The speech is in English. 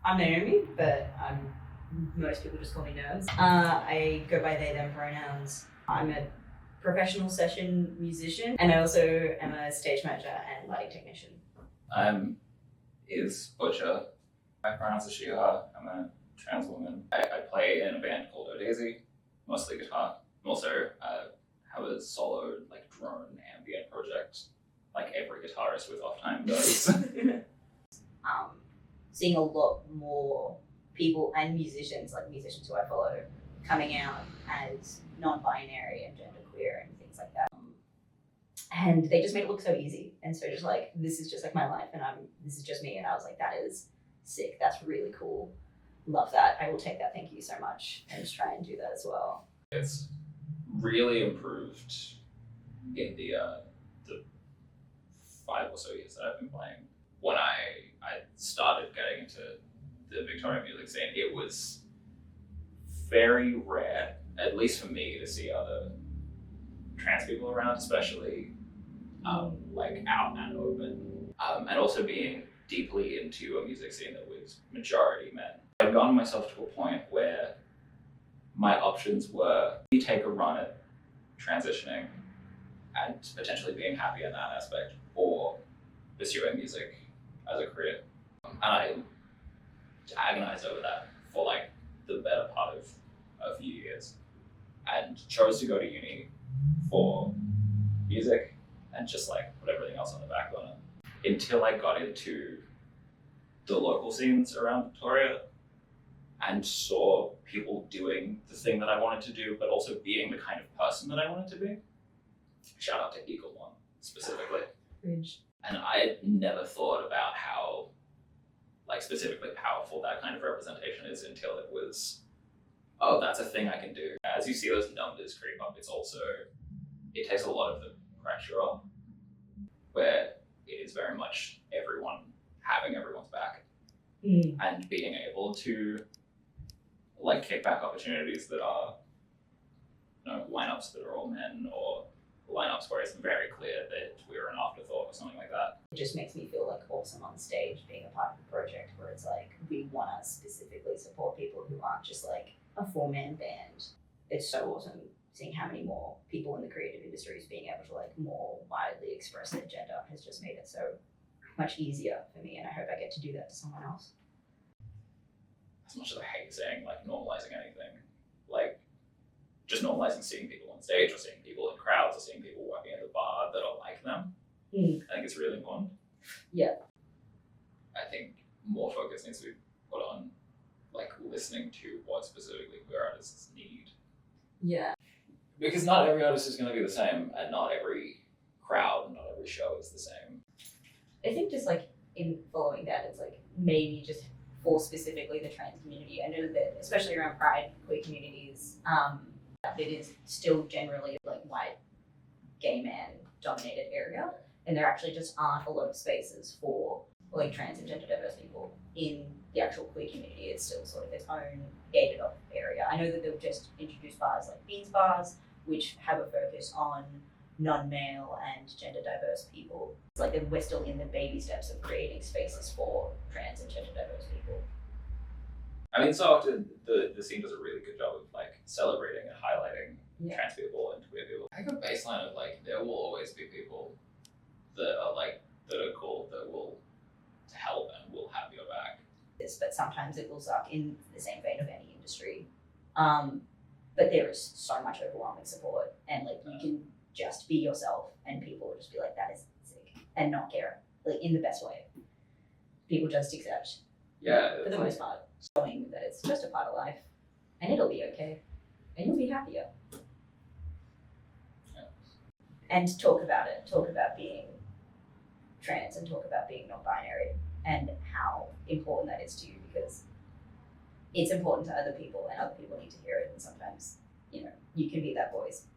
I'm Nermy, but most people just call me Nerds. I go by they, them pronouns. I'm a professional session musician, and I also am a stage manager and lighting technician. I'm Iz Butcher. My pronouns are she, her. I'm a trans woman. I play in a band called O'Daisy, mostly guitar. I'm also have a solo drone ambient project, like every guitarist with off time does. Seeing a lot more people and musicians who I follow, coming out as non-binary and genderqueer and things like that. And they just made it look so easy. And so just this is just my life, and this is just me. And I was like, that is sick. That's really cool. Love that. I will take that. Thank you so much. And just try and do that as well. It's really improved in the 5 or so years that I've been playing. When I started getting into the Victorian music scene, it was very rare, at least for me, to see other trans people around, especially out and open, and also being deeply into a music scene that was majority men. I'd gotten myself to a point where my options were you take a run at transitioning and potentially being happy in that aspect, or pursuing music as a career. And I agonized over that for the better part of a few years, and chose to go to uni for music and just put everything else on the back burner until I got into the local scenes around Victoria and saw people doing the thing that I wanted to do, but also being the kind of person that I wanted to be. Shout out to Eagle One specifically. Bridge. And I had never thought about how specifically powerful that kind of representation is until it was, oh, that's a thing I can do. As you see those numbers creep up, it takes a lot of the pressure off, where it is very much everyone having everyone's back and being able to kick back opportunities that are lineups that are all men, or lineups where it's very clear that we're an afterthought or something like that. It just makes me feel awesome on stage being a part of the project, where it's we want to specifically support people who aren't just a 4-man band. It's so awesome seeing how many more people in the creative industries being able to more widely express their gender has just made it so much easier for me, and I hope I get to do that to someone else. As much as I hate saying normalizing anything, just normalizing seeing people on stage, or seeing people in crowds, or seeing people working at the bar that are like them, I think it's really important. Yeah. I think more focus needs to be put on listening to what specifically queer artists need. Yeah. Because not every artist is going to be the same, and not every crowd, not every show is the same. I think just in following that, it's maybe just for specifically the trans community. I know that especially around Pride, queer communities, it is still generally white, gay man dominated area, and there actually just aren't a lot of spaces for trans and gender diverse people in the actual queer community. It's still sort of its own gated off area. I know that they've just introduced bars like Beans Bars, which have a focus on non-male and gender diverse people. It's we're still in the baby steps of creating spaces for trans and gender diverse people. I mean, so often the scene does a really good job of celebrating and highlighting trans people and queer people. I think a baseline of there will always be people that are that are cool, that will help and will have your back. But sometimes it will suck, in the same vein of any industry. But there is so much overwhelming support, and you can just be yourself, and people will just be that is sick, and not care, in the best way. People just accept. Yeah. For the most part, showing that it's just a part of life, and it'll be okay, and you'll be happier. Yeah. And talk about it. Talk about being trans, and talk about being non-binary, and how important that is to you, because it's important to other people, and other people need to hear it. And sometimes, you can be that voice.